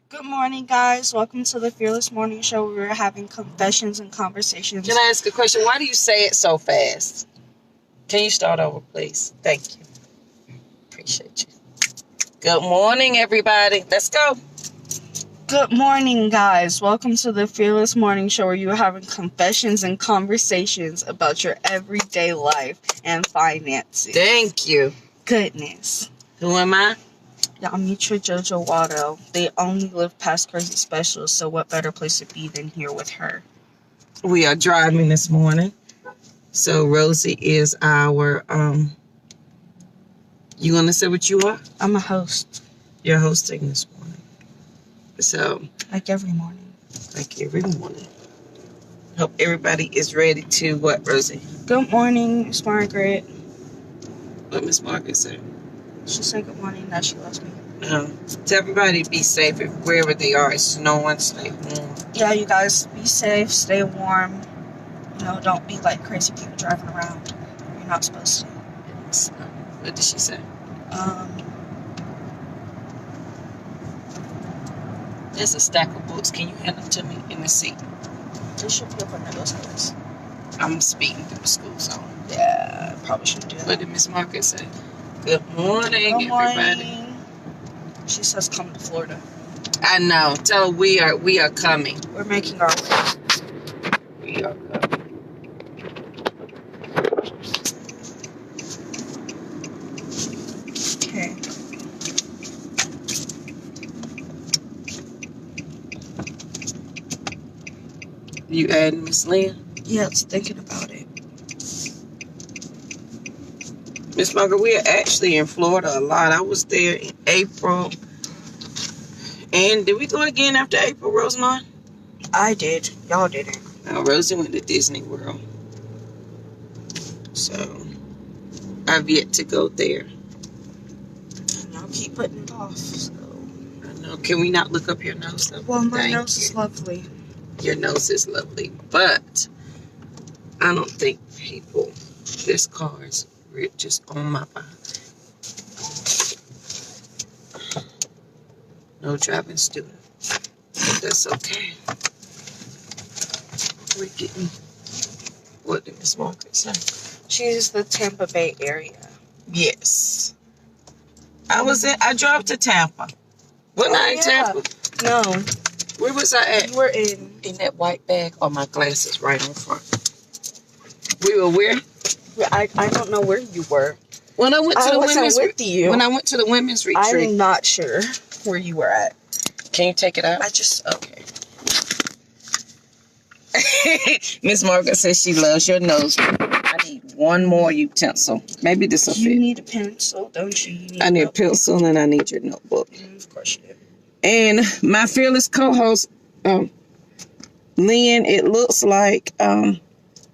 Good morning, guys. Welcome to the Fearless Morning Show where we're having confessions and conversations. Can I ask a question? Why do you say it so fast? Can you start over, please? Thank you. Appreciate you. Good morning, everybody. Let's go. Good morning, guys. Welcome to the Fearless Morning Show where you are having confessions and conversations about your everyday life and finances. Thank you. Goodness. Who am I? Y'all meet your JoJo Watto. They only live past Crazy Specials, so what better place to be than here with her? We are driving this morning. So Rosie is our, you want to say what you are? I'm a host. You're hosting this morning. So. Like every morning. Like every morning. Hope everybody is ready to what, Rosie? Good morning, Miss Margaret. What Miss Margaret said? She said good morning, that she loves me. To everybody, be safe if wherever they are. It's snowing, stay warm. Yeah, you guys, be safe, stay warm. You know, don't be like crazy people driving around. You're not supposed to. What did she say? There's a stack of books. Can you hand them to me in the seat? They should be up under those covers. I'm speeding through the school zone. Yeah, probably shouldn't do that. What did Miss Margaret say? Good morning, Good morning, everybody. She says come to Florida. I know. Tell her we are coming. We're making our way. We are coming. Okay. You adding Miss Lynn? Yeah, I was thinking about it. Miss Margaret, we are actually in Florida a lot. I was there in April. And did we go again after April, Rosamond? I did. Y'all didn't. No, Rosie went to Disney World. So, I've yet to go there. And y'all keep putting it off, so. I know. Can we not look up your nose, though? Well, my nose is lovely. Your nose is lovely. But, I don't think people, there's cars just on my body. No driving student. But that's okay. We're getting, what did Miss Margaret say? She's the Tampa Bay area. Yes. I drove to Tampa. Wasn't I in Tampa? No. Where was I at? You were in that white bag or my glasses right in front. We were where? I don't know where you were. When I went to the women's with you. When I went to the women's retreat. I'm not sure where you were at. Can you take it out? Okay. Miss Margaret says she loves your nose. I need one more utensil. Maybe this will fit. You need a pencil, don't you? I need a pencil and I need your notebook. Of course you do. And my fearless co-host, Lynn, it looks like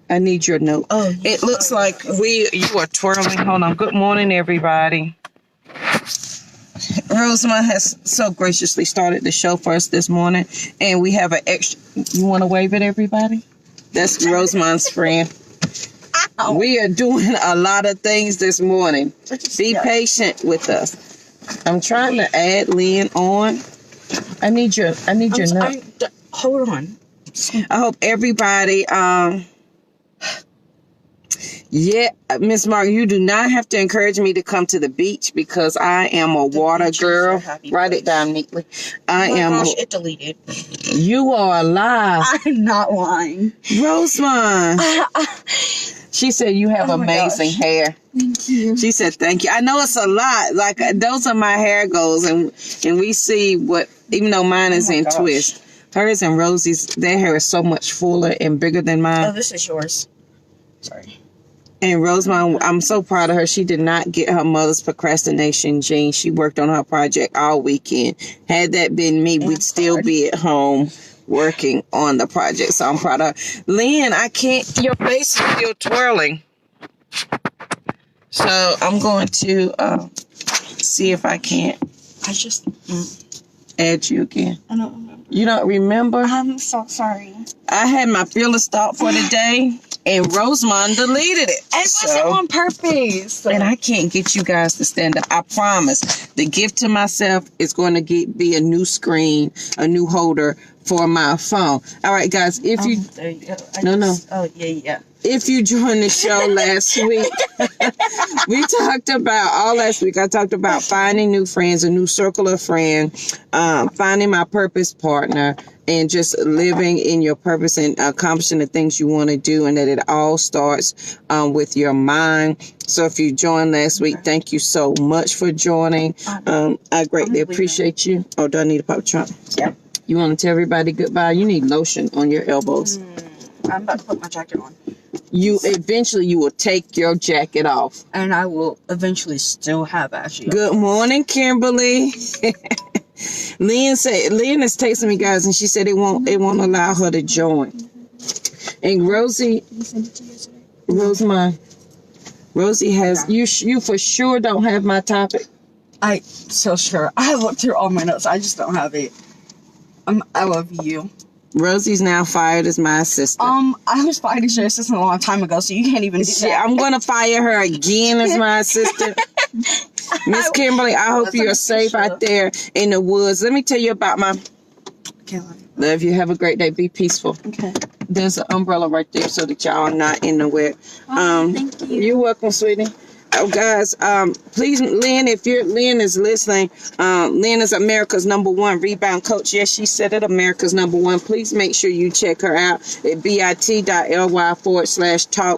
I need your note. Oh, it looks like you are twirling. Hold on. Good morning, everybody. Rosamond has so graciously started the show for us this morning, and we have an extra. You want to wave at everybody? That's Rosamond's friend. Ow. We are doing a lot of things this morning. Be patient with us. I'm trying to add Lynn on. I need your note. Hold on. I hope everybody. Yeah, Miss Mark, you do not have to encourage me to come to the beach because I am a water girl. Write it down neatly. It deleted. You are alive. I'm not lying. Rosamond. She said you have amazing hair. Thank you. She said thank you. I know it's a lot. Like those are my hair goals, and we see what, even though mine is in twist. Hers and Rosie's, their hair is so much fuller and bigger than mine. Oh, this is yours. Sorry. And Rosamond, I'm so proud of her. She did not get her mother's procrastination gene. She worked on her project all weekend. Had that been me, we'd still be at home working on the project. So I'm proud of her. Lynn, I can't, your face is still twirling. So I'm going to see if I can't add you again. I don't remember. You don't remember? I'm so sorry. I had my fearless thought for the day, and Rosamond deleted it. It wasn't on purpose. And I can't get you guys to stand up. I promise. The gift to myself is going to be a new screen, a new holder for my phone. All right, guys, if you... There you go. Oh, yeah. If you joined the show last week, we talked about, all last week, I talked about finding new friends, a new circle of friends, finding my purpose partner, and just living in your purpose and accomplishing the things you want to do, and that it all starts with your mind. So if you joined last week, thank you so much for joining. I greatly appreciate you. Oh, do I need a pop trunk? Yep. You want to tell everybody goodbye? You need lotion on your elbows. I'm about to put my jacket on. You will take your jacket off. And I will eventually still have ashy. Good morning, Kimberly. Lynn is texting me, guys, and she said it won't allow her to join. And Rosie has you for sure don't have my topic. I so sure. I looked through all my notes. I just don't have it. I love you. Rosie's now fired as my assistant. I was fired as your assistant a long time ago, so you can't even do that. I'm gonna fire her again as my assistant. Miss Kimberly, I hope you're safe out there in the woods. Let me tell you about my... Okay, love you. Have a great day. Be peaceful. Okay. There's an umbrella right there so that y'all are not in the wet. Thank you. You're welcome, sweetie. Oh, guys, please, Lynn, if Lynn is listening, Lynn is America's #1 rebound coach. Yes, she said it, America's #1. Please make sure you check her out at bit.ly/talk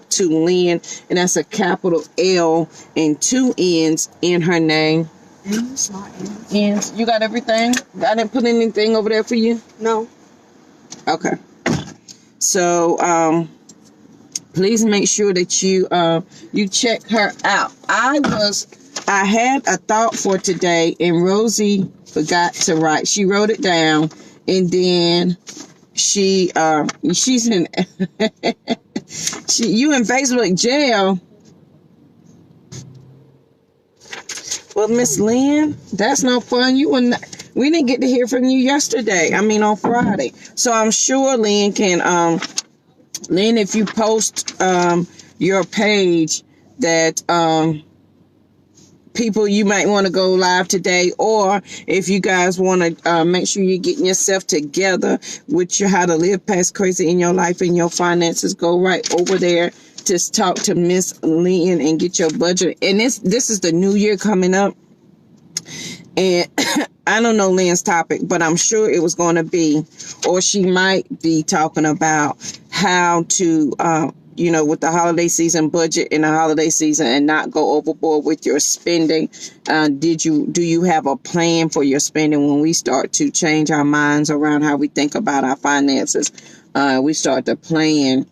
to Lynn. And that's a capital L and 2 N's in her name. It's not N's. You got everything? I didn't put anything over there for you? No. Okay. So, please make sure that you check her out. I had a thought for today, and Rosie forgot to write. She wrote it down, and then she's in you in Facebook jail. Well, Miss Lynn, that's no fun. We didn't get to hear from you yesterday. I mean, on Friday. So I'm sure Lynn can Lynn, if you post your page that people, you might want to go live today, or if you guys want to make sure you're getting yourself together with how to live past crazy in your life and your finances, go right over there to talk to Miss Lynn and get your budget. And this is the new year coming up, and I don't know Lynn's topic, but I'm sure it was going to be, or she might be talking about how to, with the holiday season, budget in the holiday season and not go overboard with your spending. Do you have a plan for your spending? When we start to change our minds around how we think about our finances, we start to plan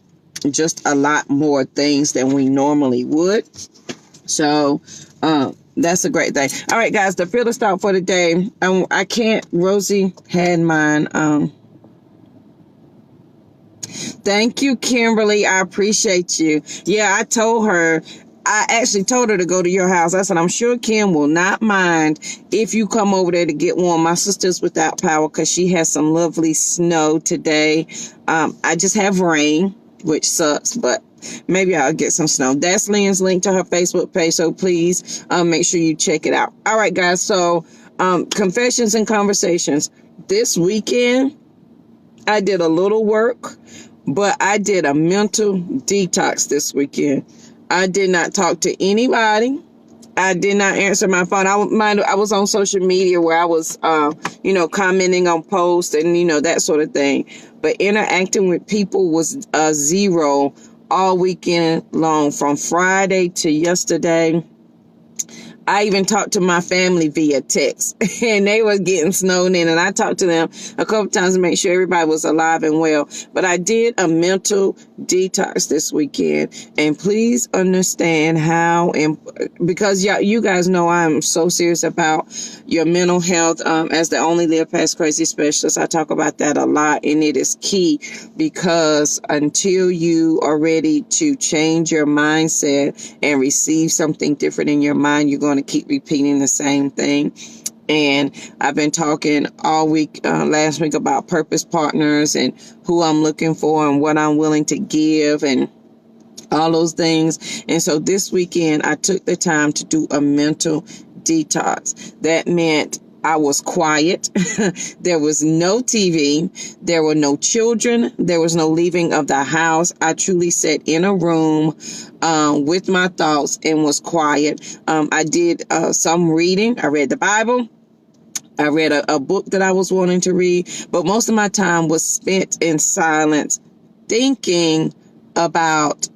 just a lot more things than we normally would. So, that's a great thing. All right, guys, the fearless thought for the day. Rosie had mine. Thank you, Kimberly. I appreciate you. Yeah, I actually told her to go to your house. I said, I'm sure Kim will not mind if you come over there to get warm. My sister's without power because she has some lovely snow today. I just have rain, which sucks, but maybe I'll get some snow. That's Lynn's link to her Facebook page, so please make sure you check it out. All right, guys, so confessions and conversations. This weekend, I did a little work, but I did a mental detox this weekend. I did not talk to anybody. I did not answer my phone. I was on social media where I was, commenting on posts and, that sort of thing. But interacting with people was zero all weekend long, from Friday to yesterday. I even talked to my family via text, and they were getting snowed in, and I talked to them a couple times to make sure everybody was alive and well. But I did a mental detox this weekend, and please understand how, because you guys know I'm so serious about your mental health. As the only Live Past Crazy specialist, I talk about that a lot, and it is key, because until you are ready to change your mindset and receive something different in your mind, you're going to keep repeating the same thing. And I've been talking all week, last week, about purpose partners and who I'm looking for and what I'm willing to give and all those things. And so this weekend I took the time to do a mental detox. That meant I was quiet. There was no TV. There were no children. There was no leaving of the house. I truly sat in a room with my thoughts and was quiet. I did some reading. I read the Bible. I read a book that I was wanting to read. But most of my time was spent in silence, thinking about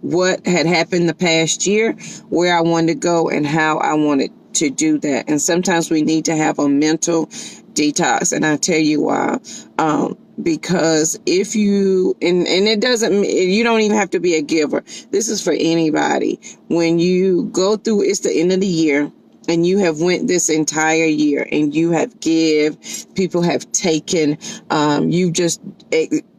what had happened the past year, where I wanted to go, and how I wanted to do that. And sometimes we need to have a mental detox, and I tell you why. Because if you, and it doesn't, you don't even have to be a giver. This is for anybody. When you go through, it's the end of the year, and you have went this entire year, and you have people have taken, you just,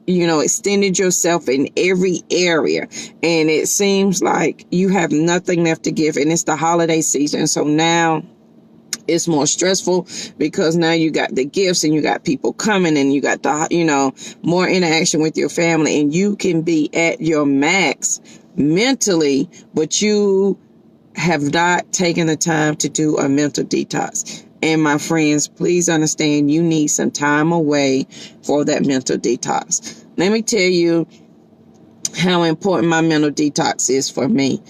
extended yourself in every area, and it seems like you have nothing left to give, and it's the holiday season. So now it's more stressful because now you got the gifts and you got people coming and you got the, more interaction with your family, and you can be at your max mentally, but you have not taken the time to do a mental detox. And my friends, please understand, you need some time away for that mental detox. Let me tell you how important my mental detox is for me.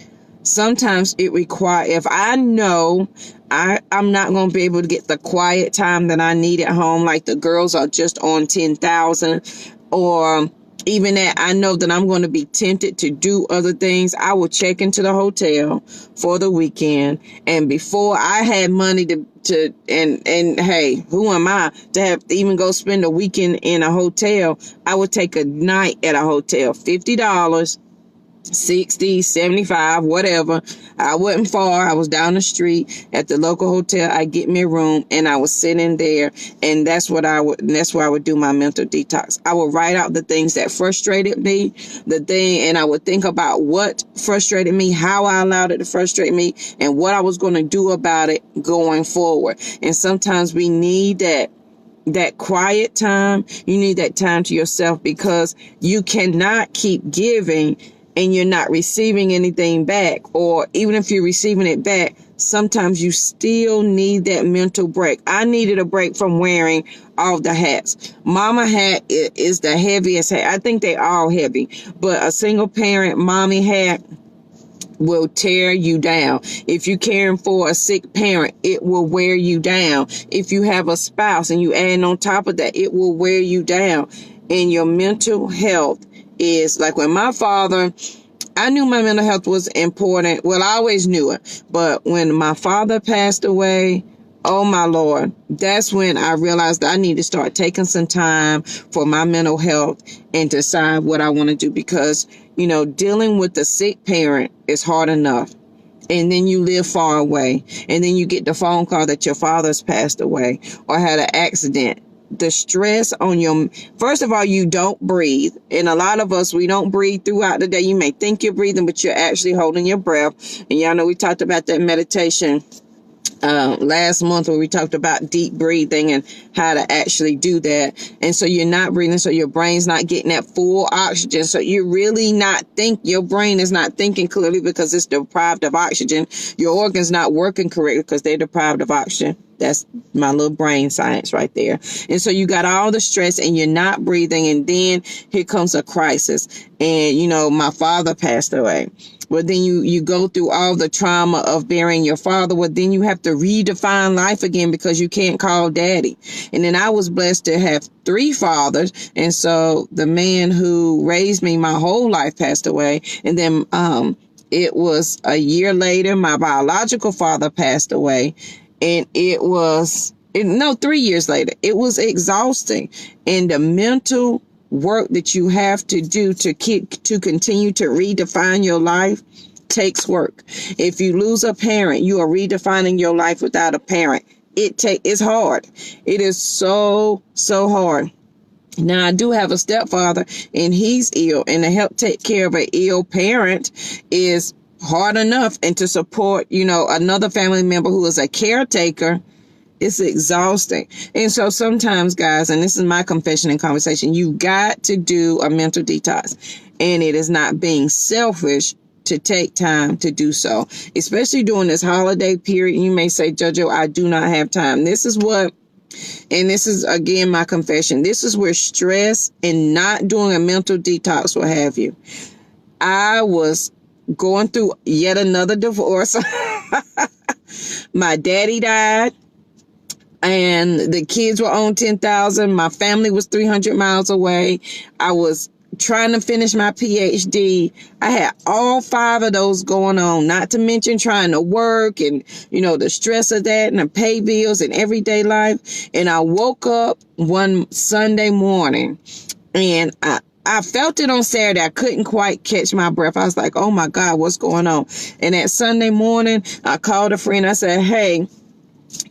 Sometimes it requires, if I know I'm not going to be able to get the quiet time that I need at home, like the girls are just on 10,000, or even that I know that I'm going to be tempted to do other things, I will check into the hotel for the weekend. And before I had money to hey, who am I to have to even go spend a weekend in a hotel? I would take a night at a hotel, $50, 60, 75, whatever. I wasn't far. I was down the street at the local hotel. I get me a room, and I was sitting there, and that's where I would do my mental detox. I would write out the things that frustrated me, and I would think about what frustrated me, how I allowed it to frustrate me, and what I was going to do about it going forward. And sometimes we need that quiet time. You need that time to yourself, because you cannot keep giving and you're not receiving anything back. Or even if you're receiving it back, sometimes you still need that mental break. I needed a break from wearing all the hats. Mama hat is the heaviest hat. I think they all heavy, but a single parent mommy hat will tear you down. If you're caring for a sick parent, it will wear you down. If you have a spouse and you add on top of that, it will wear you down. And your mental health is like, when my father, I knew my mental health was important. Well, I always knew it. But when my father passed away, oh my Lord, that's when I realized that I need to start taking some time for my mental health and decide what I want to do. Because, dealing with a sick parent is hard enough. And then you live far away. And then you get the phone call that your father's passed away or had an accident. The stress on first of all, you don't breathe. And a lot of us, we don't breathe throughout the day. You may think you're breathing, but you're actually holding your breath. And y'all know we talked about that meditation last month, where we talked about deep breathing and how to actually do that. And so you're not breathing, so your brain's not getting that full oxygen. So you're really your brain is not thinking clearly because it's deprived of oxygen. Your organs not working correctly because they're deprived of oxygen. That's my little brain science right there. And so you got all the stress and you're not breathing. And then here comes a crisis. And, my father passed away. Well, then you go through all the trauma of burying your father. Well, then you have to redefine life again because you can't call daddy. And then I was blessed to have 3 fathers. And so the man who raised me my whole life passed away. And then it was a year later, my biological father passed away. And 3 years later. It was exhausting. And the mental work that you have to do to continue to redefine your life takes work. If you lose a parent, you are redefining your life without a parent. It's hard. It is so hard. Now, I do have a stepfather, and he's ill, and to help take care of an ill parent is hard enough. And to support, another family member who is a caretaker, it's exhausting. And so sometimes, guys, and this is my confession and conversation, you got to do a mental detox. And it is not being selfish. to take time to do so, especially during this holiday period. You may say, JoJo, I do not have time. This is what, and this is again my confession, this is where stress and not doing a mental detox will have you. I was going through yet another divorce. My daddy died, and the kids were on 10,000. My family was 300 miles away. I was trying to finish my PhD. I had all 5 of those going on, not to mention trying to work and, the stress of that and the pay bills and everyday life. And I woke up one Sunday morning, and I felt it on Saturday. I couldn't quite catch my breath. I was like, oh my God, what's going on? And that Sunday morning, I called a friend. I said, hey,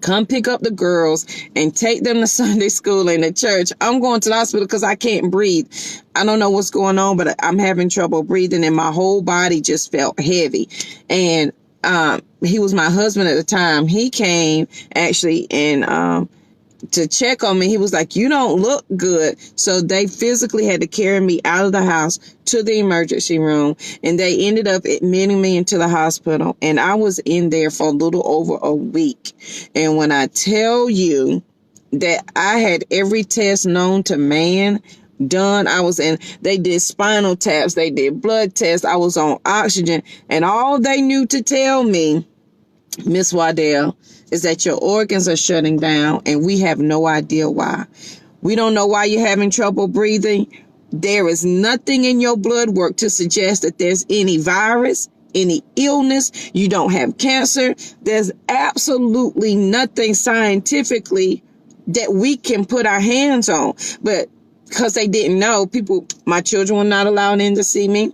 come pick up the girls and take them to Sunday school and to church. I'm going to the hospital because I can't breathe. I don't know what's going on, but I'm having trouble breathing, and my whole body just felt heavy. And he was my husband at the time. He came actually and to check on me. He was like, you don't look good. So they physically had to carry me out of the house to the emergency room, and they ended up admitting me into the hospital, and I was in there for a little over a week. And when I tell you that I had every test known to man done, they did spinal taps, they did blood tests, I was on oxygen, and all they knew to tell me, Miss Waddell, is that your organs are shutting down, and we have no idea why. We don't know why you're having trouble breathing. There is nothing in your blood work to suggest that there's any virus, any illness. You don't have cancer. There's absolutely nothing scientifically that we can put our hands on. But because they didn't know, my children were not allowed in to see me.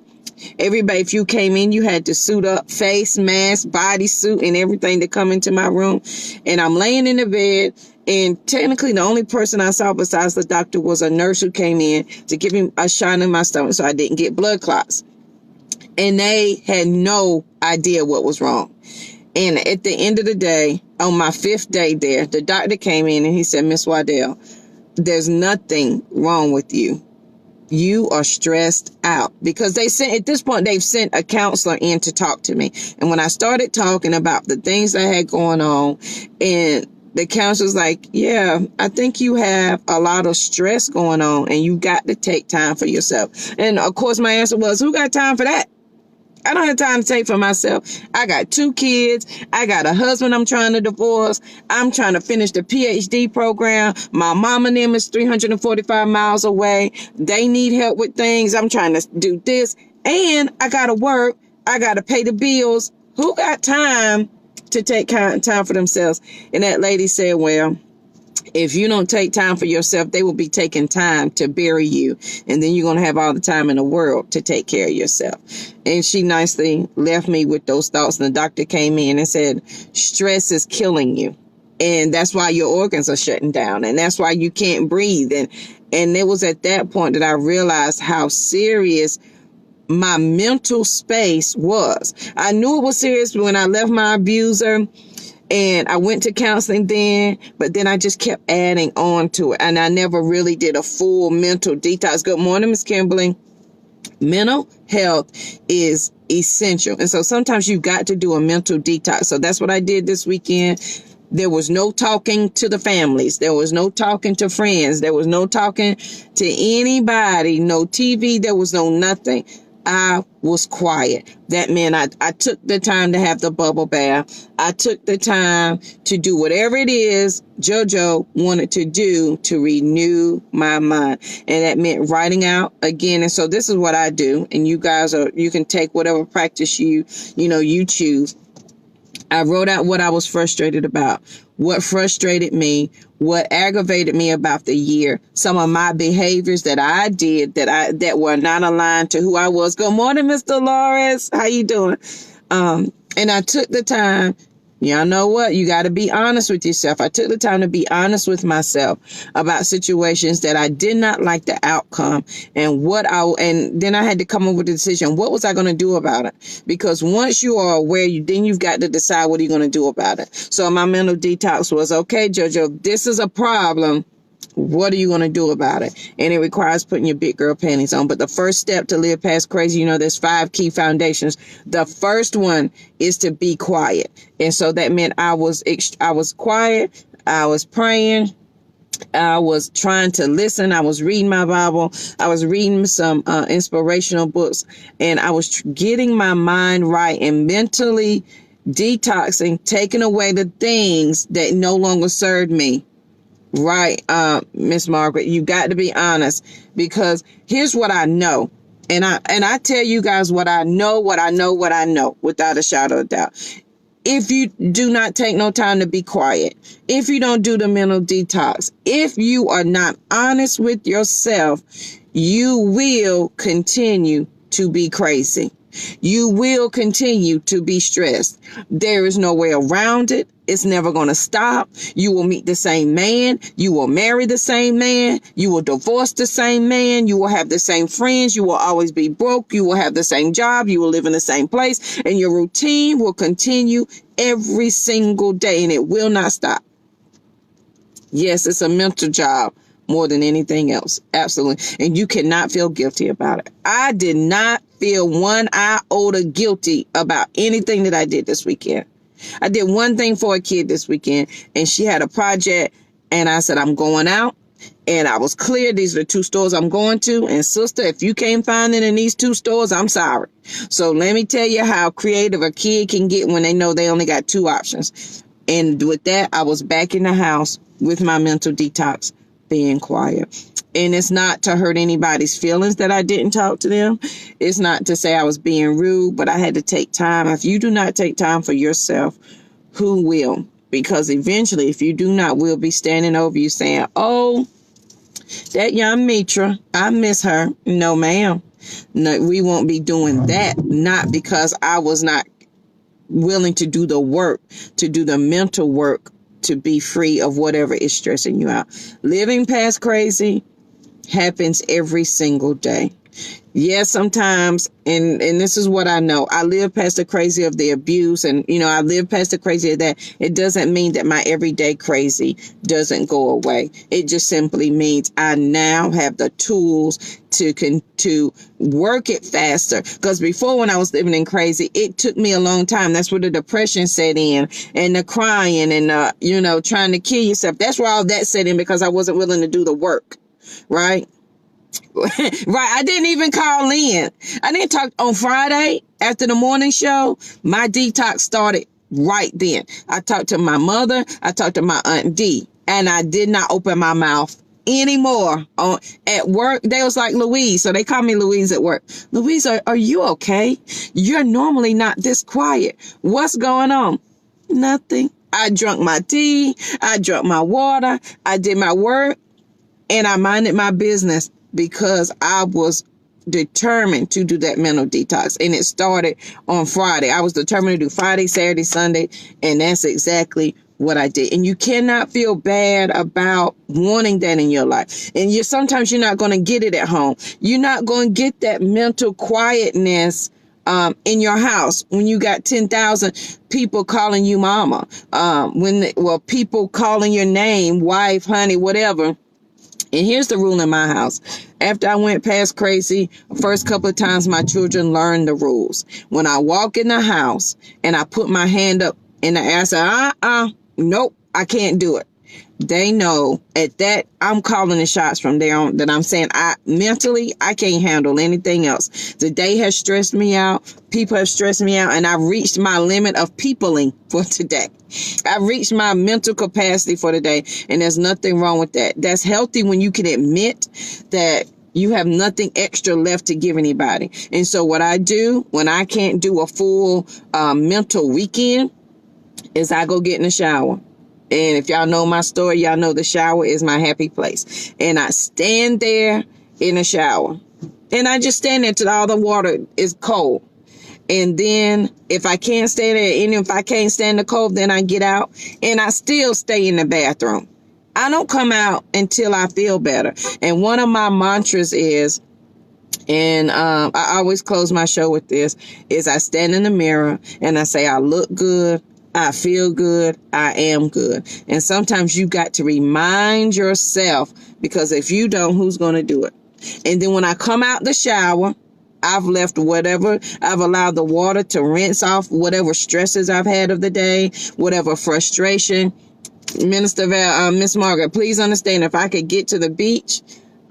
Everybody, if you came in, you had to suit up, face mask, bodysuit, and everything to come into my room. And I'm laying in the bed, and technically the only person I saw besides the doctor was a nurse who came in to give me a shot in my stomach so I didn't get blood clots. And they had no idea what was wrong. And at the end of the day, on my 5th day there, the doctor came in and he said, Miss Waddell, there's nothing wrong with you. You are stressed out, because they've sent a counselor in to talk to me. And when I started talking about the things I had going on, and the counselor's like, yeah, I think you have a lot of stress going on, and you got to take time for yourself. And of course, my answer was, who got time for that? I don't have time to take for myself. I got 2 kids. I got a husband I'm trying to divorce. I'm trying to finish the PhD program. My mom and them is 345 miles away. They need help with things. I'm trying to do this. And I got to work. I got to pay the bills. Who got time to take time for themselves? And that lady said, well, if you don't take time for yourself, they will be taking time to bury you. And then you're going to have all the time in the world to take care of yourself. And she nicely left me with those thoughts. And the doctor came in and said, stress is killing you. And that's why your organs are shutting down. And that's why you can't breathe. And it was at that point that I realized how serious my mental space was. I knew it was serious when I left my abuser. And I went to counseling then, but then I just kept adding on to it. And I never really did a full mental detox. Good morning, Miss Kimberly. Mental health is essential. And so sometimes you've got to do a mental detox. So that's what I did this weekend. There was no talking to the families. There was no talking to friends. There was no talking to anybody. No TV. There was no nothing. I was quiet. That meant I took the time to have the bubble bath. I took the time to do whatever it is JoJo wanted to do to renew my mind. And that meant writing out again. And so this is what I do. And you can take whatever practice you choose. I wrote out what I was frustrated about, what frustrated me, what aggravated me about the year, some of my behaviors that I did that were not aligned to who I was. Good morning, Mr. Lawrence. How you doing? And I took the time. Y'all know what? You got to be honest with yourself. I took the time to be honest with myself about situations that I did not like the outcome, and then I had to come up with a decision. What was I going to do about it? Because once you are aware, then you've got to decide what you're going to do about it. So my mental detox was, okay, JoJo, this is a problem. What are you going to do about it? And it requires putting your big girl panties on. But the first step to live past crazy, there's 5 key foundations. The first one is to be quiet. And so that meant I was quiet. I was praying. I was trying to listen. I was reading my Bible. I was reading some inspirational books, and I was getting my mind right and mentally detoxing, taking away the things that no longer served me. Right, Miss Margaret, you got to be honest, because here's what I know. And I tell you guys what I know without a shadow of doubt. If you do not take no time to be quiet, if you don't do the mental detox, if you are not honest with yourself, you will continue to be crazy. You will continue to be stressed. There is no way around it. It's never going to stop. You will meet the same man. You will marry the same man. You will divorce the same man. You will have the same friends. You will always be broke. You will have the same job. You will live in the same place. And your routine will continue every single day, and it will not stop. Yes, it's a mental job more than anything else. Absolutely. And you cannot feel guilty about it. I did not feel one iota guilty about anything that I did this weekend. I did one thing for a kid this weekend, and she had a project, and I said, I'm going out, and I was clear. These are the 2 stores I'm going to, and sister, if you can't find it in these 2 stores, I'm sorry. So let me tell you how creative a kid can get when they know they only got 2 options. And with that, I was back in the house with my mental detox, being quiet. And it's not to hurt anybody's feelings that I didn't talk to them. It's not to say I was being rude, but I had to take time. If you do not take time for yourself, who will? Because eventually, if you do not, we'll be standing over you saying, oh, that young Mitra, I miss her. No, ma'am. No, we won't be doing that. Not because I was not willing to do the work, to do the mental work, to be free of whatever is stressing you out. Living past crazy happens every single day. Yes, sometimes, and this is what I know. I live past the crazy of the abuse, and I live past the crazy of that. It doesn't mean that my everyday crazy doesn't go away. It just simply means I now have the tools to work it faster. Because before, when I was living in crazy, it took me a long time. That's where the depression set in, and the crying, and trying to kill yourself. That's where all that set in, because I wasn't willing to do the work. Right. Right. I didn't even call in. I didn't talk on Friday after the morning show. My detox started right then. I talked to my mother. I talked to my Aunt D, and I did not open my mouth anymore at work. They was like, Louise. So they call me Louise at work. Louise, are you okay? You're normally not this quiet. What's going on? Nothing. I drank my tea. I drank my water. I did my work, and I minded my business, because I was determined to do that mental detox. And it started on Friday. I was determined to do Friday, Saturday, Sunday, and that's exactly what I did. And you cannot feel bad about wanting that in your life. And sometimes you're not going to get it at home. You're not going to get that mental quietness in your house when you got 10,000 people calling you mama, people calling your name, wife, honey, whatever. And here's the rule in my house. After I went past crazy, first couple of times my children learned the rules. When I walk in the house and I put my hand up in the air, I say, nope, I can't do it. They know at that I'm calling the shots from there on, that I'm saying I can't handle anything else. The day has stressed me out. People have stressed me out, and I've reached my limit of peopling for today. I've reached my mental capacity for today, and there's nothing wrong with that. That's healthy when you can admit that you have nothing extra left to give anybody. And so what I do when I can't do a full mental weekend is I go get in the shower. And if y'all know my story, y'all know the shower is my happy place. And I stand there in the shower. And I just stand there till all the water is cold. And then if I can't stay there, and if I can't stand the cold, then I get out and I still stay in the bathroom. I don't come out until I feel better. And one of my mantras is, and I always close my show with this, is I stand in the mirror and I say, I look good, I feel good. I am good. And sometimes you got to remind yourself, because if you don't, who's going to do it? And then when I come out the shower, I've left whatever, I've allowed the water to rinse off whatever stresses I've had of the day, whatever frustration. Minister Val, Miss Margaret, please understand, if I could get to the beach,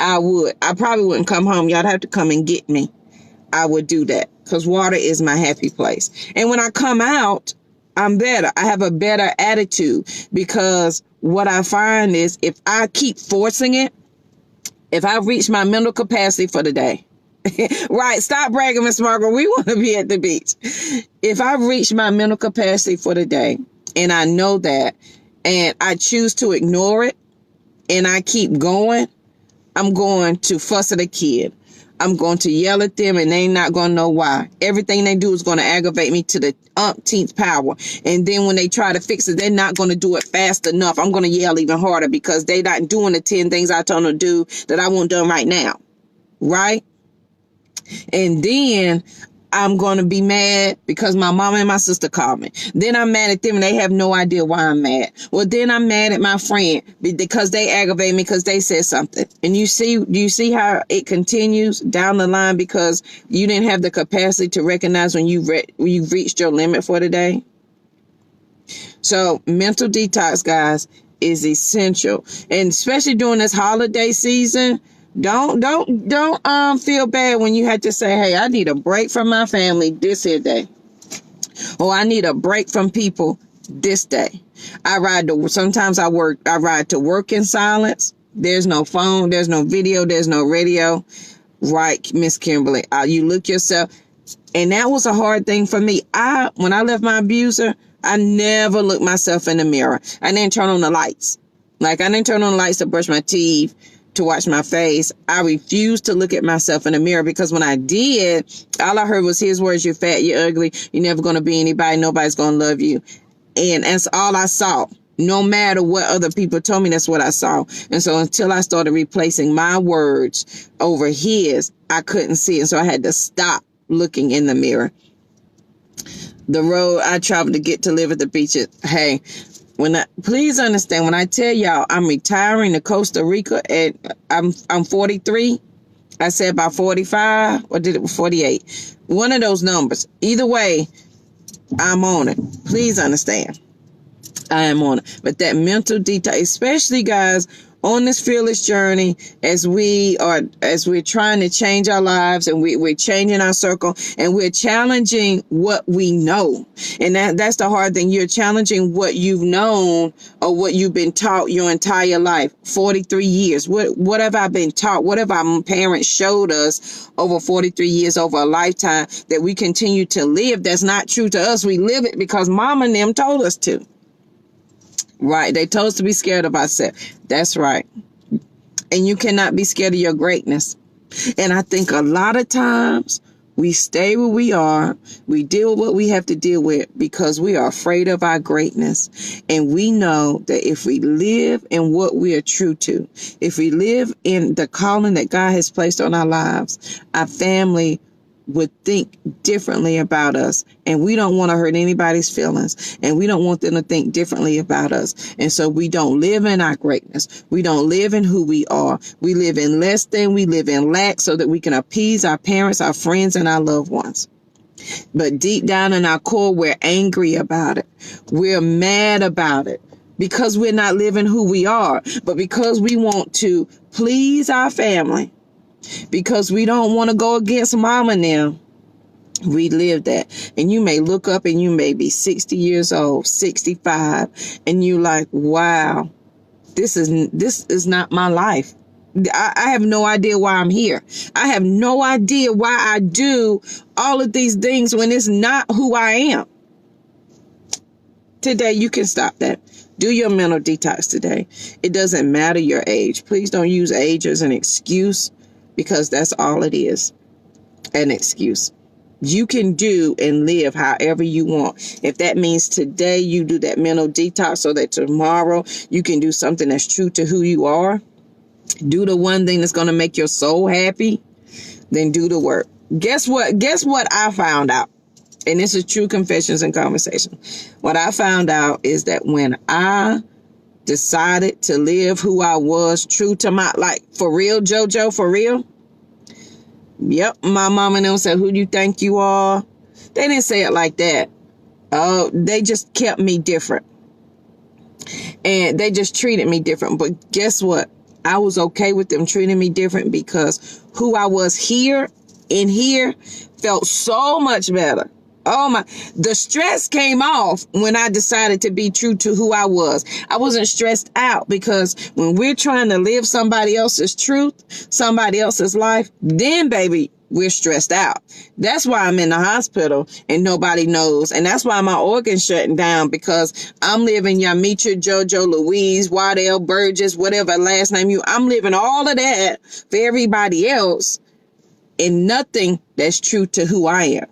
I would. I probably wouldn't come home. Y'all have to come and get me. I would do that because water is my happy place. And when I come out, I'm better. I have a better attitude, because what I find is if I keep forcing it, if I reach my mental capacity for the day, right, stop bragging, Miss Margaret, we want to be at the beach. If I reach my mental capacity for the day, and I know that, and I choose to ignore it, and I keep going, I'm going to fuss at a kid. I'm going to yell at them, and they not going to know why. Everything they do is going to aggravate me to the umpteenth power. And then when they try to fix it, they're not going to do it fast enough. I'm going to yell even harder because they're not doing the 10 things I told them to do that I want done right now. Right? And then I'm going to be mad because my mama and my sister called me. Then I'm mad at them and they have no idea why I'm mad. Well, then I'm mad at my friend because they aggravate me because they said something. And you see how it continues down the line because you didn't have the capacity to recognize when you've reached your limit for the day. So mental detox, guys, is essential. And especially during this holiday season, don't feel bad when you have to say, hey, I need a break from my family this here day. Or I need a break from people this day. Sometimes I ride to work in silence. There's no phone, there's no video, there's no radio. Right, Miss Kimberly. You look yourself. And that was a hard thing for me. When I left my abuser, I never looked myself in the mirror. I didn't turn on the lights. Like, I didn't turn on the lights to brush my teeth, to wash my face. I refused to look at myself in the mirror because when I did, all I heard was his words, you're fat, you're ugly, you're never going to be anybody, nobody's going to love you. And that's all I saw. No matter what other people told me, that's what I saw. And so until I started replacing my words over his, I couldn't see it. So I had to stop looking in the mirror. The road I traveled to get to live at the beach, hey, please understand, when I tell y'all I'm retiring to Costa Rica I'm 43, I said by 45, or did it 48? One of those numbers. Either way, I'm on it. Please understand. I am on it. But that mental detox, especially guys, on this fearless journey, as we're trying to change our lives, and we're changing our circle, and we're challenging what we know. And that's the hard thing. You're challenging what you've known or what you've been taught your entire life, 43 years. What have I been taught? What have our parents showed us over 43 years, over a lifetime, that we continue to live? That's not true to us. We live it because mom and them told us to. Right. They told us to be scared of ourselves. That's right. And you cannot be scared of your greatness. And I think a lot of times we stay where we are. We deal with what we have to deal with because we are afraid of our greatness. And we know that if we live in what we are true to, if we live in the calling that God has placed on our lives, our family would think differently about us, and we don't want to hurt anybody's feelings, and we don't want them to think differently about us. And so we don't live in our greatness. We don't live in who we are. We live in less than, we live in lack so that we can appease our parents, our friends, and our loved ones. But deep down in our core, we're angry about it. We're mad about it because we're not living who we are, but because we want to please our family, because we don't want to go against mom and them, we live that. And you may look up and you may be 60 years old, 65, and you like, wow, this is not my life. I have no idea why I'm here. I have no idea why I do all of these things when it's not who I am. Today, you can stop that. Do your mental detox today. It doesn't matter your age. Please don't use age as an excuse, because that's all it is, an excuse. You can do and live however you want. If that means today you do that mental detox so that tomorrow you can do something that's true to who you are, do the one thing that's going to make your soul happy, then do the work. Guess what I found out? And this is true confessions and conversations. What I found out is that when I decided to live who I was, true to my, like, for real, JoJo, for real. Yep, my mom and them said, who do you think you are? They didn't say it like that. Oh, they just kept me different. And they just treated me different. But guess what? I was okay with them treating me different because who I was here in here felt so much better. Oh my, the stress came off when I decided to be true to who I was. I wasn't stressed out because when we're trying to live somebody else's truth, somebody else's life, then baby, we're stressed out. That's why I'm in the hospital and nobody knows. And that's why my organ's shutting down, because I'm living Yamitra, JoJo, Louise, Waddell, Burgess, whatever last name I'm living all of that for everybody else and nothing that's true to who I am.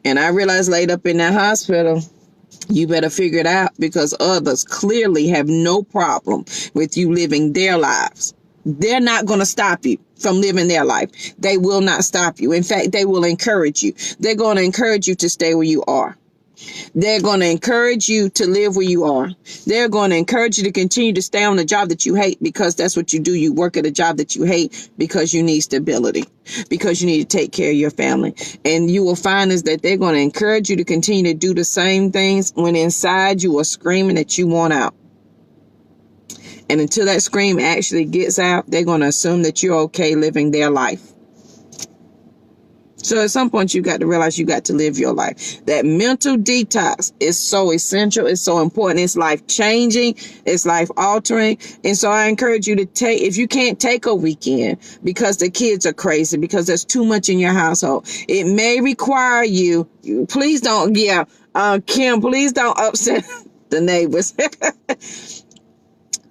And I realized laid up in that hospital, you better figure it out, because others clearly have no problem with you living their lives. They're not going to stop you from living their life. They will not stop you. In fact, they will encourage you. They're going to encourage you to stay where you are. They're going to encourage you to live where you are. They're going to encourage you to continue to stay on the job that you hate, because that's what you do. You work at a job that you hate because you need stability, because you need to take care of your family. And you will find is that they're going to encourage you to continue to do the same things when inside you are screaming that you want out. And until that scream actually gets out, they're going to assume that you're okay living their life. So at some point, you got to realize you got to live your life. That mental detox is so essential. It's so important. It's life changing. It's life altering. And so I encourage you to take, if you can't take a weekend because the kids are crazy, because there's too much in your household, it may require you, please don't, Kim, please don't upset the neighbors.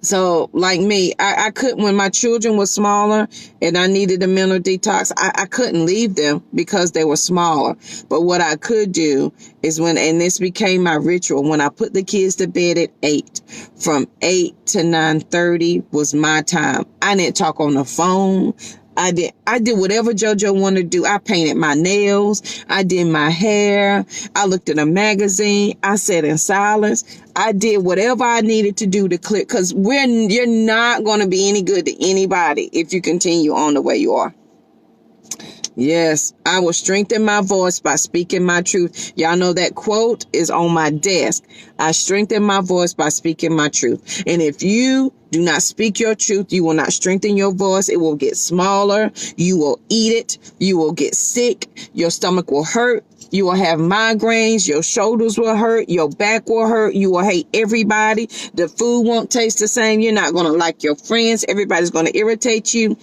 So like me, I couldn't, when my children were smaller and I needed a mental detox, I couldn't leave them because they were smaller. But what I could do is and this became my ritual, when I put the kids to bed at 8, from 8 to 9:30 was my time. I didn't talk on the phone. I did whatever JoJo wanted to do. I painted my nails. I did my hair. I looked at a magazine. I sat in silence. I did whatever I needed to do to clear, because you're not going to be any good to anybody if you continue on the way you are. Yes, I will strengthen my voice by speaking my truth. Y'all know that quote is on my desk. I strengthen my voice by speaking my truth. And if you do not speak your truth, you will not strengthen your voice. It will get smaller. You will eat it. You will get sick. Your stomach will hurt. You will have migraines. Your shoulders will hurt. Your back will hurt. You will hate everybody. The food won't taste the same. You're not going to like your friends. Everybody's going to irritate you.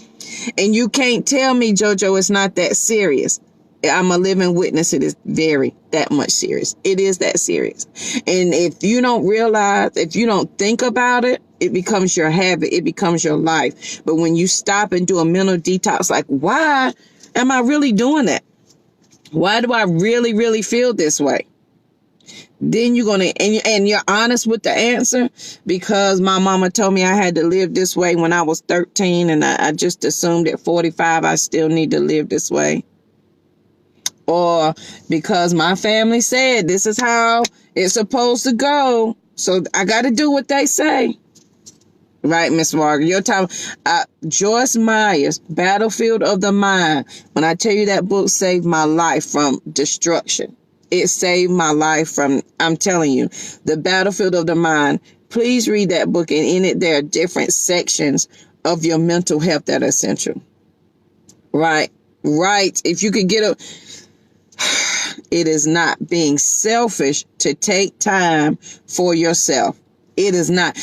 And you can't tell me, JoJo, it's not that serious. I'm a living witness. It is that much serious. It is that serious. And if you don't realize, if you don't think about it, it becomes your habit. It becomes your life. But when you stop and do a mental detox, like, why am I really doing that? Why do I really, really feel this way? Then you're going to, and you're honest with the answer, because my mama told me I had to live this way when I was 13, and I just assumed at 45 I still need to live this way. Or because my family said this is how it's supposed to go, so I got to do what they say. Right, Miss Margaret? Your time. Joyce Meyer's Battlefield of the Mind. When I tell you that book saved my life from destruction. It saved my life from, I'm telling you, the Battlefield of the Mind. Please read that book. And in it, there are different sections of your mental health that are essential. Right. If you could get it is not being selfish to take time for yourself. It is not.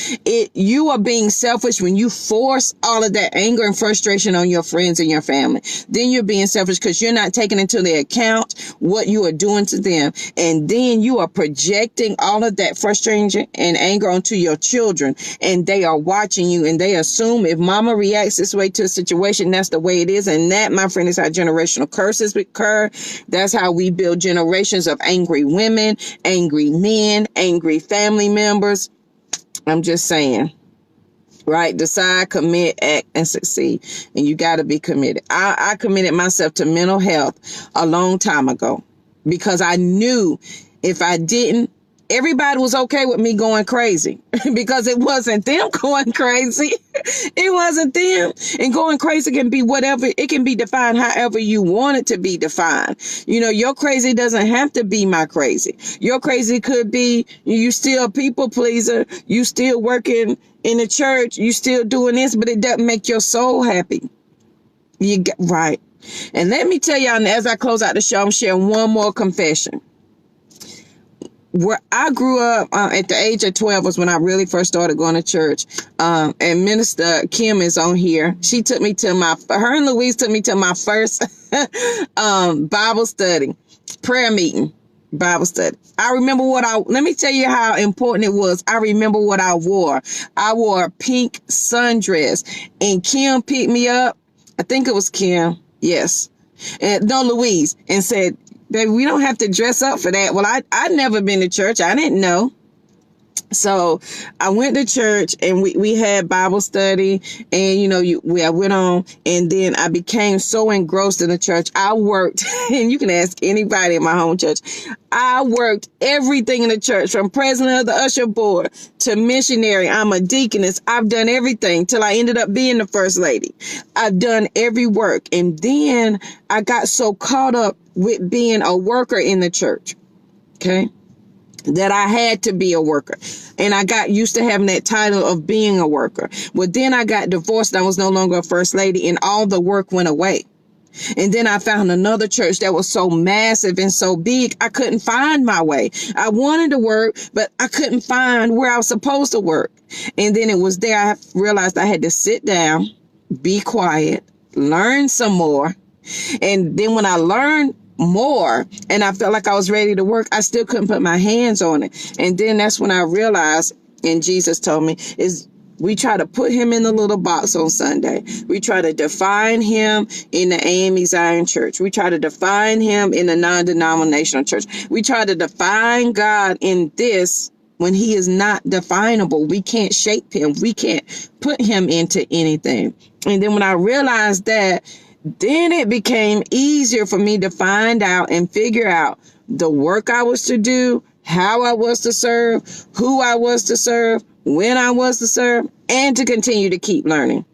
You are being selfish when you force all of that anger and frustration on your friends and your family. Then you're being selfish because you're not taking into the account what you are doing to them. And then you are projecting all of that frustration and anger onto your children. And they are watching you, and they assume if mama reacts this way to a situation, that's the way it is. And that, my friend, is how generational curses occur. That's how we build generations of angry women, angry men, angry family members. I'm just saying, right? Decide, commit, act, and succeed. And you got to be committed. I committed myself to mental health a long time ago. because I knew if I didn't, everybody was okay with me going crazy because it wasn't them going crazy. It wasn't them. And going crazy can be whatever. It can be defined however you want it to be defined. You know, your crazy doesn't have to be my crazy. Your crazy could be you still a people pleaser. You still working in the church. You still doing this, but it doesn't make your soul happy. You get right. And let me tell y'all, as I close out the show, I'm sharing one more confession. Where I grew up at the age of 12 was when I really first started going to church. And Minister Kim is on here. She took me to her and Louise took me to my first Bible study, prayer meeting, Bible study. I remember let me tell you how important it was. I remember what I wore. I wore a pink sundress, and Kim picked me up. I think it was Kim. Yes. And no, Louise, and said, baby, we don't have to dress up for that. Well, I'd never been to church. I didn't know. So I went to church and we had Bible study, and, you know, I went on, and then I became so engrossed in the church. I worked, and you can ask anybody in my home church. I worked everything in the church, from president of the usher board to missionary. I'm a deaconess. I've done everything till I ended up being the first lady. I've done every work. And then I got so caught up with being a worker in the church. Okay. That I had to be a worker. And I got used to having that title of being a worker. Well, then I got divorced. I was no longer a first lady, and all the work went away. And then I found another church that was so massive and so big, I couldn't find my way. I wanted to work, but I couldn't find where I was supposed to work. And then it was there I realized I had to sit down, be quiet, learn some more. And then when I learned more and I felt like I was ready to work, I still couldn't put my hands on it. And then that's when I realized, and Jesus told me, is we try to put him in the little box on Sunday. We try to define him in the AME Zion Church. We try to define him in the non-denominational church. We try to define God in this when he is not definable. We can't shape him. We can't put him into anything. And then when I realized that, then it became easier for me to find out and figure out the work I was to do, how I was to serve, who I was to serve, when I was to serve, and to continue to keep learning.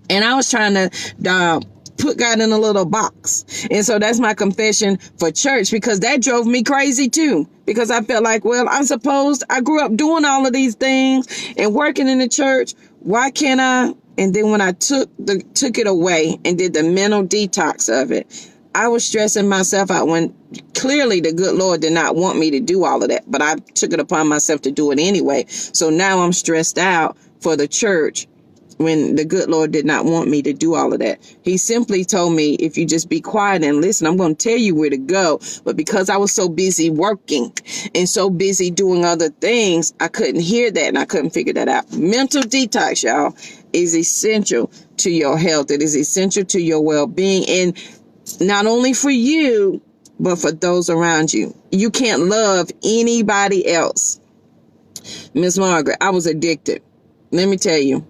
And I was trying to put God in a little box. And so that's my confession for church, because that drove me crazy too. Because I felt like, well, I grew up doing all of these things and working in the church. Why can't I? And then when I took it away and did the mental detox of it, I was stressing myself out when clearly the good Lord did not want me to do all of that. But I took it upon myself to do it anyway. So now I'm stressed out for the church when the good Lord did not want me to do all of that. He simply told me, if you just be quiet and listen, I'm going to tell you where to go. But because I was so busy working and so busy doing other things, I couldn't hear that and I couldn't figure that out. Mental detox, y'all, is essential to your health. It is essential to your well-being, and not only for you, but for those around you. You can't love anybody else. Miss Margaret, I was addicted. Let me tell you.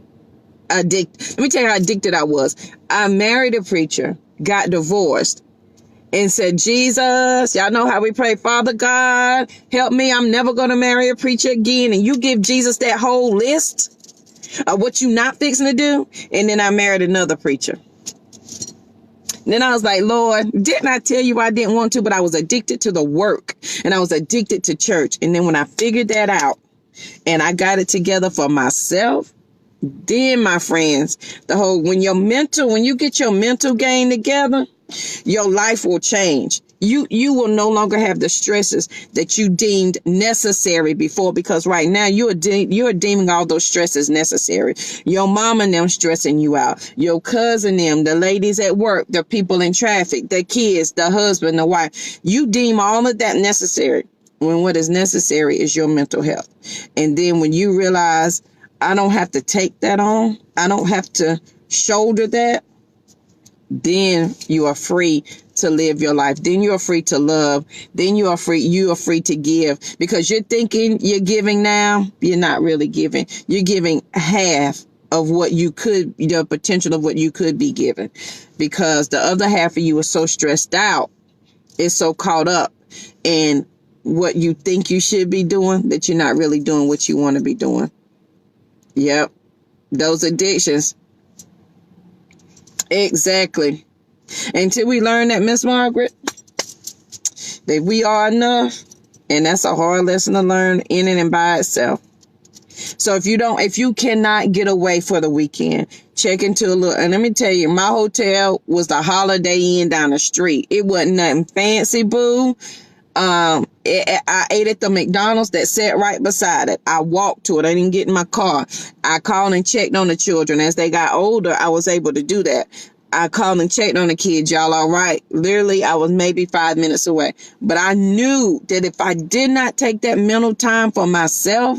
Let me tell you how addicted I was. I married a preacher, got divorced, and said, Jesus, y'all know how we pray, Father God, help me. I'm never going to marry a preacher again. And you give Jesus that whole list of what you not fixing to do. And then I married another preacher. Then I was like, Lord, didn't I tell you I didn't want to? But I was addicted to the work, and I was addicted to church. And then when I figured that out and I got it together for myself, then, my friends, when you get your mental game together, your life will change. You will no longer have the stresses that you deemed necessary before, because right now you're deeming all those stresses necessary. Your mom and them stressing you out. Your cousin them, the ladies at work, the people in traffic, the kids, the husband, the wife. You deem all of that necessary, when what is necessary is your mental health. And then when you realize, I don't have to take that on, I don't have to shoulder that, then you are free to live your life. Then you are free to love. Then you are free to give, because you're thinking you're giving now. You're not really giving. You're giving half of what the potential of what you could be given, because the other half of you is so stressed out is so caught up in what you think you should be doing that you're not really doing what you want to be doing. Yep. Those addictions. Exactly. Until we learn that, Miss Margaret, that we are enough, and that's a hard lesson to learn in and by itself. So if you cannot get away for the weekend, check into a little, and let me tell you, my hotel was the Holiday Inn down the street. It wasn't nothing fancy, boo. I ate at the McDonald's that sat right beside it. I walked to it. I didn't get in my car. I called and checked on the children. As they got older, I was able to do that. I called and checked on the kids. Y'all all right? Literally, I was maybe 5 minutes away. But I knew that if I did not take that mental time for myself,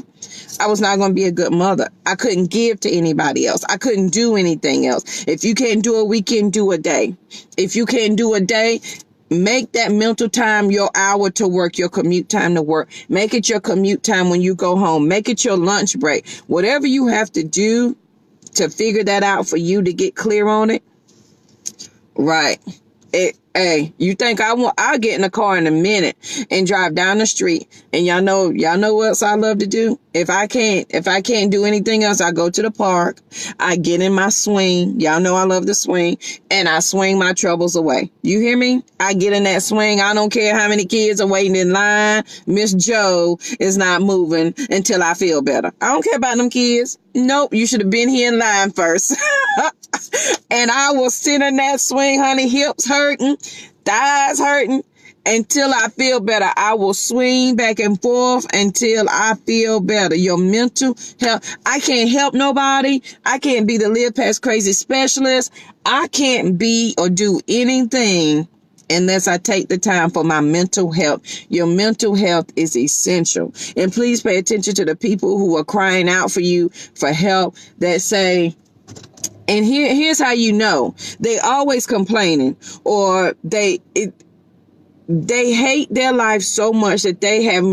I was not going to be a good mother. I couldn't give to anybody else. I couldn't do anything else. If you can't do a weekend, do a day. If you can't do a day, make that mental time your hour to work, your commute time to work. Make it your commute time when you go home. Make it your lunch break. Whatever you have to do to figure that out for you to get clear on it. Right. Hey, you think I'll get in the car in a minute and drive down the street. And y'all know what else I love to do? If I can't do anything else, I go to the park. I get in my swing. Y'all know I love to swing, and I swing my troubles away. You hear me? I get in that swing. I don't care how many kids are waiting in line. Miss Joe is not moving until I feel better. I don't care about them kids. Nope. You should have been here in line first. And I will sit in that swing, honey, hips hurting, thighs hurting, until I feel better. I will swing back and forth until I feel better. Your mental health. I can't help nobody. I can't be the Live Past Crazy specialist. I can't be or do anything unless I take the time for my mental health. Your mental health is essential. And please pay attention to the people who are crying out for you for help that say, and here's how you know. They always complaining, or they hate their life so much that they have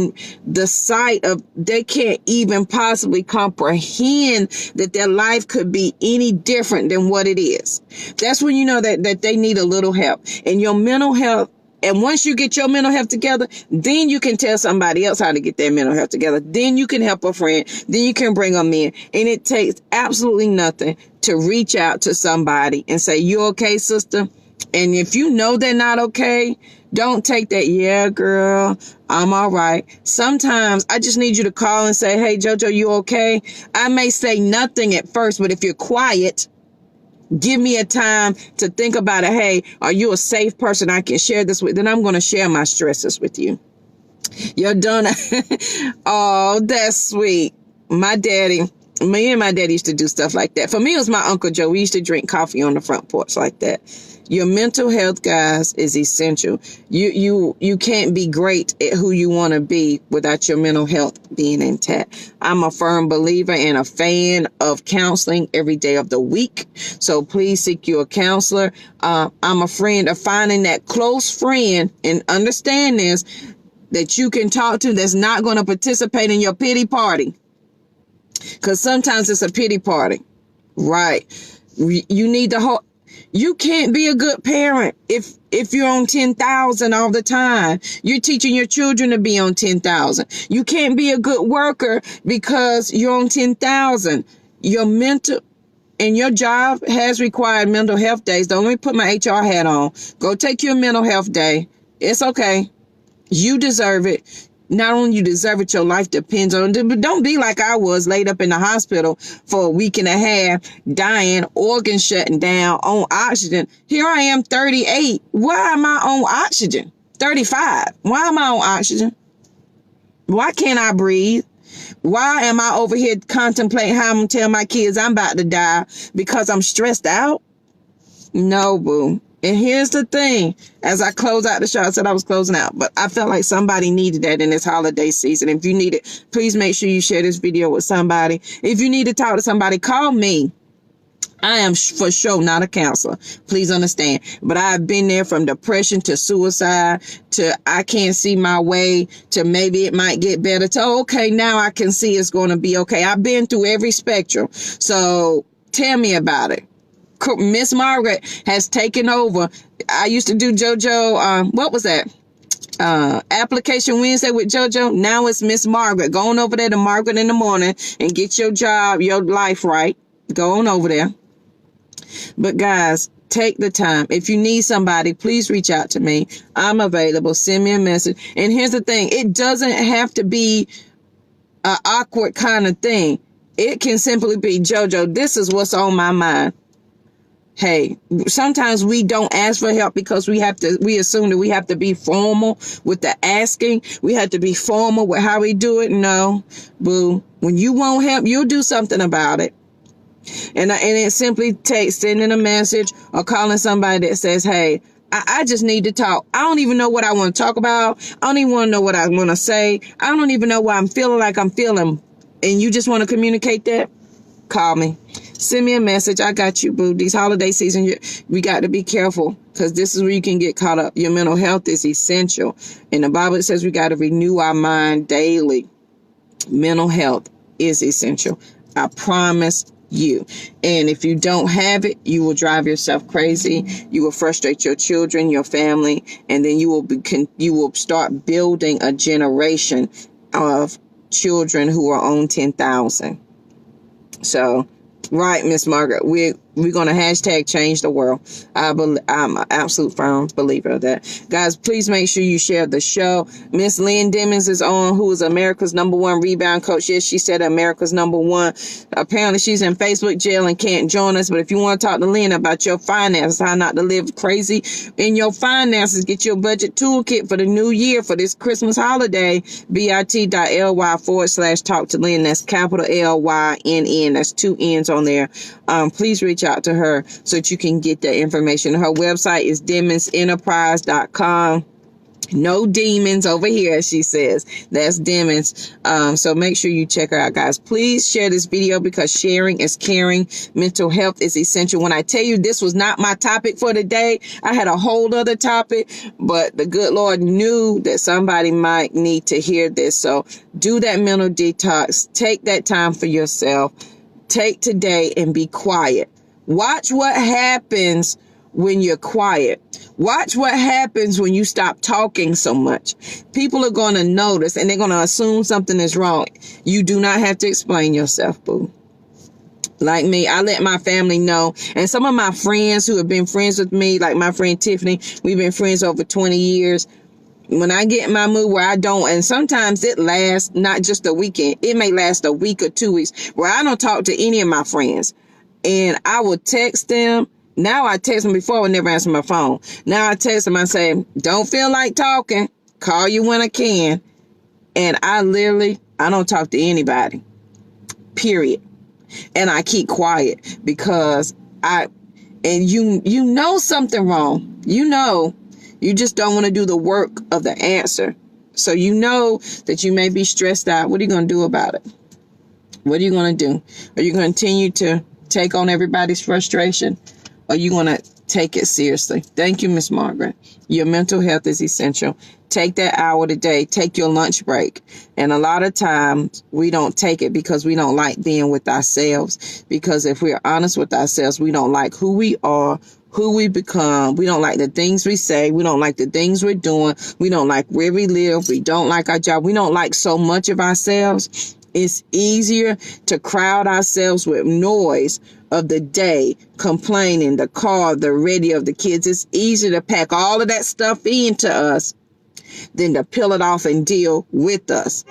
the sight of, they can't even possibly comprehend that their life could be any different than what it is. That's when you know that they need a little help. And your mental health, and once you get your mental health together, then you can tell somebody else how to get their mental health together. Then you can help a friend. Then you can bring them in. And it takes absolutely nothing to reach out to somebody and say, "You okay, sister?" And if you know they're not okay, don't take that, "Yeah, girl, I'm all right." Sometimes I just need you to call and say, "Hey, JoJo, you okay?" I may say nothing at first, but if you're quiet, give me a time to think about it. Hey, are you a safe person I can share this with? Then I'm going to share my stresses with you. You're done. Oh, that's sweet. Me and my daddy used to do stuff like that. For me, it was my Uncle Joe. We used to drink coffee on the front porch like that. Your mental health, guys, is essential. You can't be great at who you want to be without your mental health being intact. I'm a firm believer and a fan of counseling every day of the week. So please seek you a counselor. I'm a friend of finding that close friend, and understand this, that you can talk to that's not going to participate in your pity party. Because sometimes it's a pity party. Right. You need the whole... You can't be a good parent if you're on 10,000 all the time. You're teaching your children to be on 10,000. You can't be a good worker because you're on 10,000. Your mental and your job has required mental health days. Don't let me put my HR hat on. Go take your mental health day. It's okay. You deserve it. Not only you deserve it, your life depends on it. But don't be like I was, laid up in the hospital for a week and a half, dying, organs shutting down, on oxygen. Here I am, 38. Why am I on oxygen? 35. Why am I on oxygen? Why can't I breathe? Why am I over here contemplating how I'm going to tell my kids I'm about to die because I'm stressed out? No, boo. And here's the thing, as I close out the show, I said I was closing out, but I felt like somebody needed that in this holiday season. If you need it, please make sure you share this video with somebody. If you need to talk to somebody, call me. I am for sure not a counselor. Please understand. But I've been there from depression to suicide to I can't see my way to maybe it might get better to okay, now I can see it's going to be okay. I've been through every spectrum. So tell me about it. Miss Margaret has taken over I used to do JoJo, what was that? Application Wednesday with JoJo. Now it's Miss Margaret. Go on over there to Margaret in the morning and get your job, your life right. Go on over there. But guys, take the time. If you need somebody, please reach out to me. I'm available. Send me a message. And here's the thing. It doesn't have to be an awkward kind of thing. It can simply be, JoJo, this is what's on my mind. Hey, sometimes we don't ask for help because we assume that we have to be formal with the asking. We have to be formal with how we do it. No, boo. When you want help, you'll do something about it. And it simply takes sending a message or calling somebody that says, hey, I just need to talk. I don't even know what I want to talk about. I don't even want to know what I want to say. I don't even know why I'm feeling like I'm feeling. And you just want to communicate that? Call me. Send me a message. I got you, boo. These holiday season, we got to be careful because this is where you can get caught up. Your mental health is essential. In the Bible, it says we got to renew our mind daily. Mental health is essential. I promise you. And if you don't have it, you will drive yourself crazy. You will frustrate your children, your family, and then you will start building a generation of children who are on 10,000. So, right, Miss Margaret, we're going to hashtag change the world. I'm an absolute firm believer of that. Guys, please make sure you share the show. Miss Lynn Dimmons is on, who is America's #1 rebound coach. Yes, she said America's #1. Apparently, she's in Facebook jail and can't join us. But if you want to talk to Lynn about your finances, how not to live crazy in your finances, get your budget toolkit for the new year for this Christmas holiday, bit.ly/talk to Lynn. That's capital LYNN. That's 2 N's on there. Please reach out to her so that you can get that information. Her website is demonsenterprise.com. No demons over here, as she says. That's demons. So make sure you check her out, guys. Please share this video because sharing is caring. Mental health is essential. When I tell you this was not my topic for today, I had a whole other topic, but the good Lord knew that somebody might need to hear this. So do that mental detox. Take that time for yourself. Take today and be quiet. Watch what happens when you're quiet. Watch what happens when you stop talking so much. People are going to notice and they're going to assume something is wrong. You do not have to explain yourself, boo. Like me, I let my family know. And some of my friends who have been friends with me, like my friend Tiffany, we've been friends over 20 years. When I get in my mood where I don't, and sometimes it lasts not just a weekend, it may last a week or 2 weeks where I don't talk to any of my friends. And I will text them. Now I text them before I would never answer my phone. Now I text them, I say, don't feel like talking. Call you when I can. And I don't talk to anybody. Period. And I keep quiet because you know something wrong. You just don't want to do the work of the answer. So you know that you may be stressed out. What are you going to do about it? What are you going to do? Are you going to continue to take on everybody's frustration? Or are you going to take it seriously? Thank you, Miss Margaret. Your mental health is essential. Take that hour today. Take your lunch break. And a lot of times we don't take it because we don't like being with ourselves. Because if we're honest with ourselves, we don't like who we are, who we become. We don't like the things we say. We don't like the things we're doing. We don't like where we live. We don't like our job. We don't like so much of ourselves. It's easier to crowd ourselves with noise of the day, complaining, the car, the radio, the kids. It's easier to pack all of that stuff into us than to peel it off and deal with us.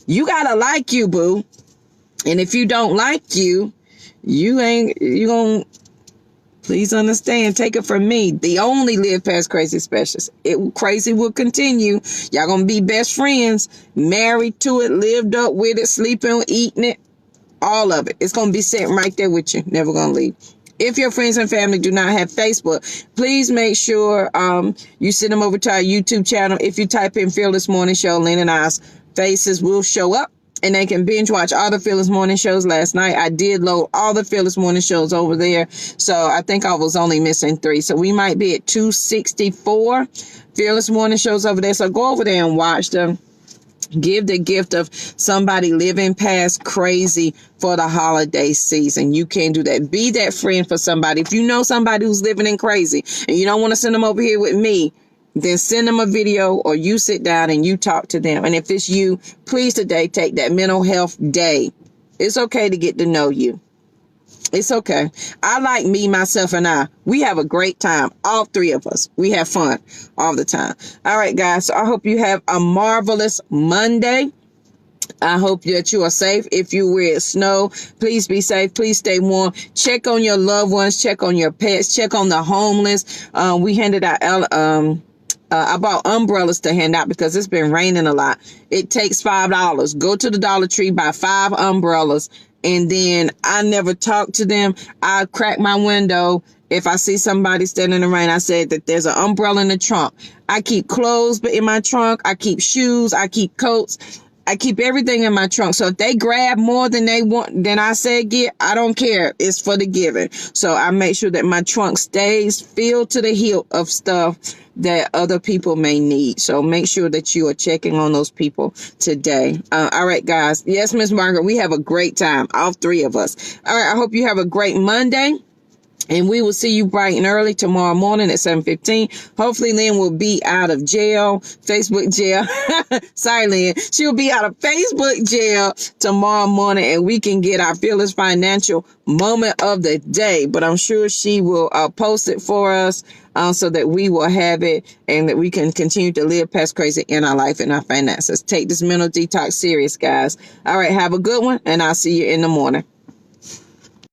You gotta like you, boo. And if you don't like you gonna, please understand, take it from me, the only live past crazy specialist. Crazy will continue. Y'all gonna be best friends, married to it, lived up with it, sleeping, eating it, all of it. It's gonna be sitting right there with you, never gonna leave. If your friends and family do not have Facebook, please make sure you send them over to our YouTube channel. If you type in Fearless Morning Show, Lynn and I's faces will show up. And they can binge watch all the Fearless Morning shows. Last night, I did load all the Fearless Morning shows over there. So I think I was only missing 3. So we might be at 264 Fearless Morning shows over there. So go over there and watch them. Give the gift of somebody living past crazy for the holiday season. You can do that. Be that friend for somebody. If you know somebody who's living in crazy and you don't want to send them over here with me, then send them a video, or you sit down and you talk to them. And if it's you, please today take that mental health day. It's okay to get to know you. It's okay. I like me, myself, and I. We have a great time. All three of us. We have fun all the time. All right, guys. So I hope you have a marvelous Monday. I hope that you are safe. If you wear snow, please be safe. Please stay warm. Check on your loved ones. Check on your pets. Check on the homeless. We handed out I bought umbrellas to hand out because it's been raining a lot. It takes $5. Go to the Dollar Tree, buy 5 umbrellas, and then I never talk to them. I crack my window. If I see somebody standing in the rain, I say that there's an umbrella in the trunk. I keep clothes in my trunk. I keep shoes. I keep coats. I keep everything in my trunk. So if they grab more than they want, than I said get, I don't care. It's for the giving. So I make sure that my trunk stays filled to the hilt of stuff that other people may need. So make sure that you are checking on those people today. All right, guys. Yes, Miss Margaret, we have a great time. All three of us. All right. I hope you have a great Monday. And we will see you bright and early tomorrow morning at 7:15. Hopefully, Lynn will be out of jail, Facebook jail. Sorry, Lynn. She'll be out of Facebook jail tomorrow morning, and we can get our Fearless Financial moment of the day. But I'm sure she will post it for us so that we will have it and that we can continue to live past crazy in our life and our finances. Take this mental detox serious, guys. All right. Have a good one, and I'll see you in the morning.